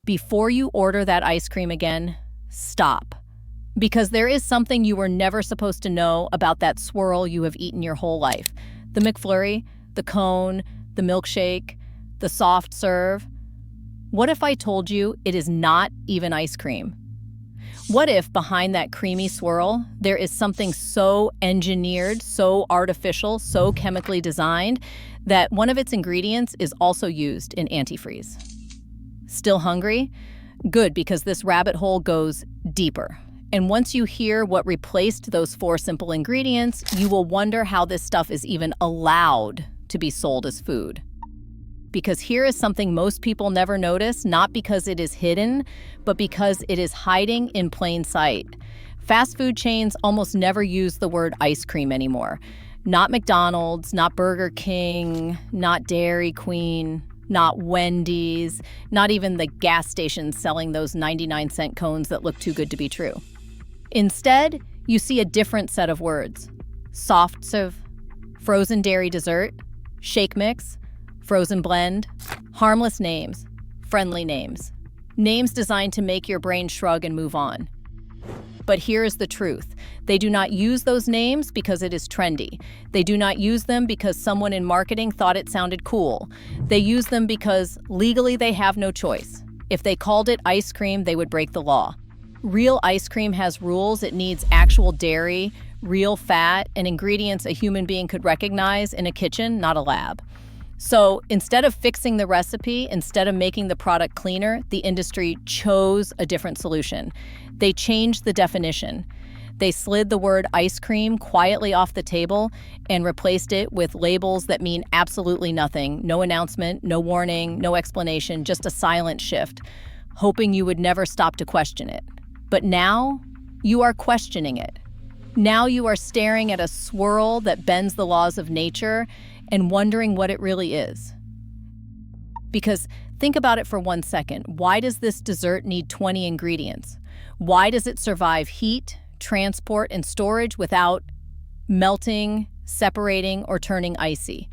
Before you order that ice cream again, stop. Because there is something you were never supposed to know about that swirl you have eaten your whole life. The McFlurry, the cone, the milkshake, the soft serve. What if I told you it is not even ice cream? What if behind that creamy swirl, there is something so engineered, so artificial, so chemically designed that one of its ingredients is also used in antifreeze? Still hungry? Good, because this rabbit hole goes deeper. And once you hear what replaced those 4 simple ingredients, you will wonder how this stuff is even allowed to be sold as food. Because here is something most people never notice, not because it is hidden, but because it is hiding in plain sight. Fast food chains almost never use the word ice cream anymore. Not McDonald's, not Burger King, not Dairy Queen, not Wendy's, not even the gas stations selling those 99-cent cones that look too good to be true. Instead, you see a different set of words. Soft serve, frozen dairy dessert, shake mix, frozen blend, harmless names, friendly names. Names designed to make your brain shrug and move on. But here is the truth. They do not use those names because it is trendy. They do not use them because someone in marketing thought it sounded cool. They use them because legally they have no choice. If they called it ice cream, they would break the law. Real ice cream has rules. It needs actual dairy, real fat, and ingredients a human being could recognize in a kitchen, not a lab. So instead of fixing the recipe, instead of making the product cleaner, the industry chose a different solution. They changed the definition. They slid the word ice cream quietly off the table and replaced it with labels that mean absolutely nothing. No announcement, no warning, no explanation, just a silent shift, hoping you would never stop to question it. But now, you are questioning it. Now you are staring at a swirl that bends the laws of nature and wondering what it really is. Because think about it for 1 second. Why does this dessert need 20 ingredients? Why does it survive heat, transport, and storage without melting, separating, or turning icy?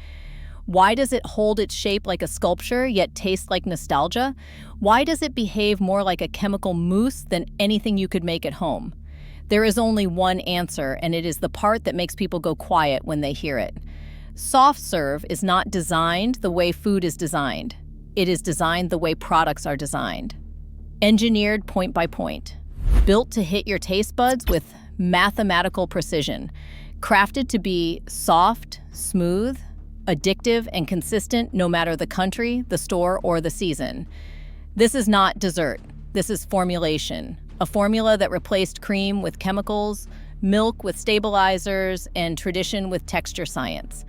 Why does it hold its shape like a sculpture, yet taste like nostalgia? Why does it behave more like a chemical mousse than anything you could make at home? There is only one answer, and it is the part that makes people go quiet when they hear it. Soft serve is not designed the way food is designed. It is designed the way products are designed. Engineered point by point. Built to hit your taste buds with mathematical precision. Crafted to be soft, smooth, addictive, and consistent no matter the country, the store, or the season. This is not dessert. This is formulation. A formula that replaced cream with chemicals, milk with stabilizers, and tradition with texture science.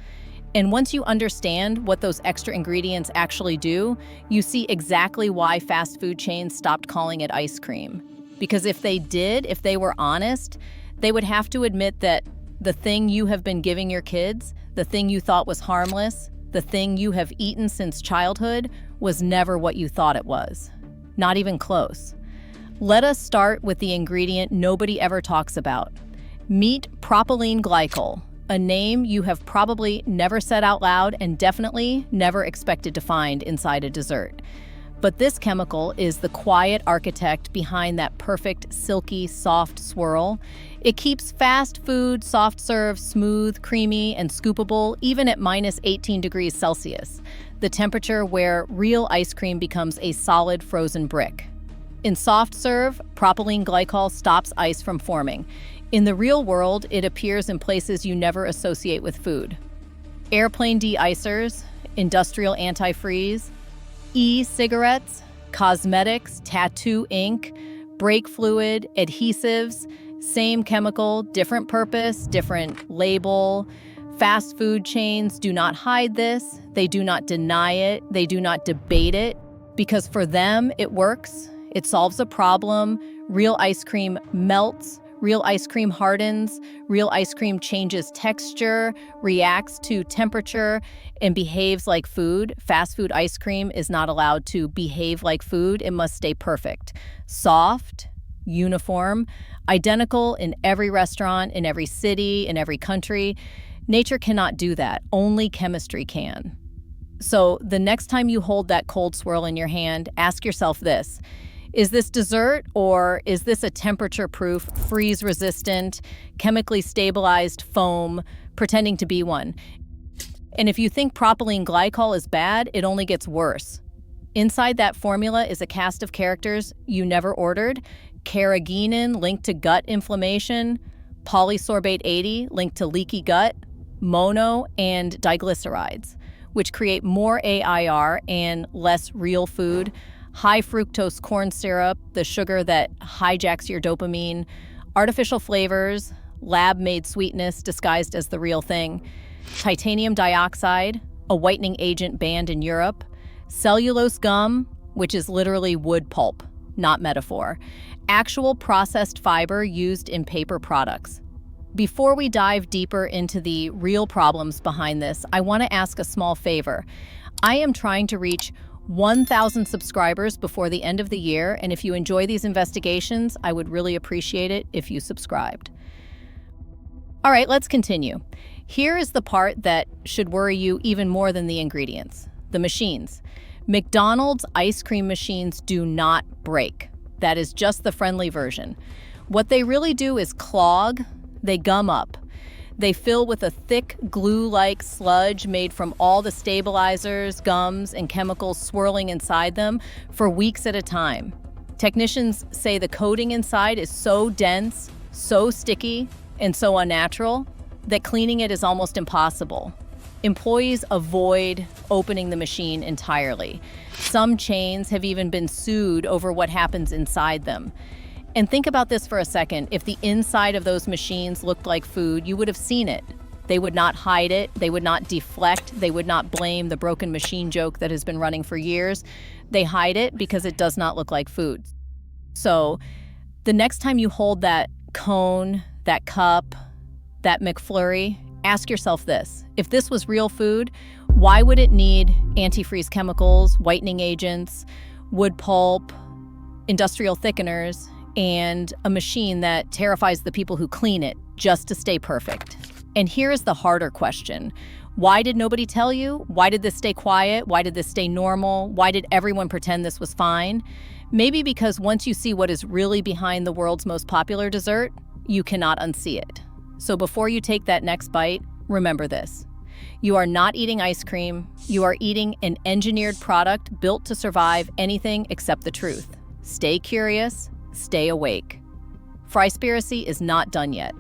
And once you understand what those extra ingredients actually do, you see exactly why fast food chains stopped calling it ice cream. Because if they were honest, they would have to admit that the thing you have been giving your kids, the thing you thought was harmless, the thing you have eaten since childhood, was never what you thought it was. Not even close. Let us start with the ingredient nobody ever talks about. Meet propylene glycol, a name you have probably never said out loud and definitely never expected to find inside a dessert. But this chemical is the quiet architect behind that perfect, silky, soft swirl. It keeps fast food, soft serve, smooth, creamy, and scoopable even at minus 18 degrees Celsius, the temperature where real ice cream becomes a solid frozen brick. In soft serve, propylene glycol stops ice from forming. In the real world, it appears in places you never associate with food. Airplane de-icers, industrial antifreeze, e-cigarettes, cosmetics, tattoo ink, brake fluid, adhesives, same chemical, different purpose, different label. Fast food chains do not hide this. They do not deny it. They do not debate it. Because for them, it works. It solves a problem. Real ice cream melts. Real ice cream hardens. Real ice cream changes texture, reacts to temperature, and behaves like food. Fast food ice cream is not allowed to behave like food. It must stay perfect. Soft, uniform, identical in every restaurant, in every city, in every country. Nature cannot do that. Only chemistry can. So the next time you hold that cold swirl in your hand, ask yourself this. Is this dessert, or is this a temperature-proof, freeze-resistant, chemically stabilized foam pretending to be one? And if you think propylene glycol is bad, it only gets worse. Inside that formula is a cast of characters you never ordered: carrageenan, linked to gut inflammation; polysorbate 80, linked to leaky gut; mono, and diglycerides, which create more AIR and less real food; high fructose corn syrup, the sugar that hijacks your dopamine; artificial flavors, lab-made sweetness disguised as the real thing; titanium dioxide, a whitening agent banned in Europe; cellulose gum, which is literally wood pulp, not metaphor; actual processed fiber used in paper products. Before we dive deeper into the real problems behind this, I want to ask a small favor. I am trying to reach 1,000 subscribers before the end of the year, and if you enjoy these investigations, I would really appreciate it if you subscribed. All right, let's continue. Here is the part that should worry you even more than the ingredients: the machines. McDonald's ice cream machines do not break. That is just the friendly version. What they really do is clog. They gum up. They fill with a thick, glue-like sludge made from all the stabilizers, gums, and chemicals swirling inside them for weeks at a time. Technicians say the coating inside is so dense, so sticky, and so unnatural that cleaning it is almost impossible. Employees avoid opening the machine entirely. Some chains have even been sued over what happens inside them. And think about this for a second. If the inside of those machines looked like food, you would have seen it. They would not hide it. They would not deflect. They would not blame the broken machine joke that has been running for years. They hide it because it does not look like food. So the next time you hold that cone, that cup, that McFlurry, ask yourself this. If this was real food, why would it need antifreeze chemicals, whitening agents, wood pulp, industrial thickeners, and a machine that terrifies the people who clean it just to stay perfect? And here is the harder question. Why did nobody tell you? Why did this stay quiet? Why did this stay normal? Why did everyone pretend this was fine? Maybe because once you see what is really behind the world's most popular dessert, you cannot unsee it. So before you take that next bite, remember this. You are not eating ice cream. You are eating an engineered product built to survive anything except the truth. Stay curious. Stay awake. Fryspiracy is not done yet.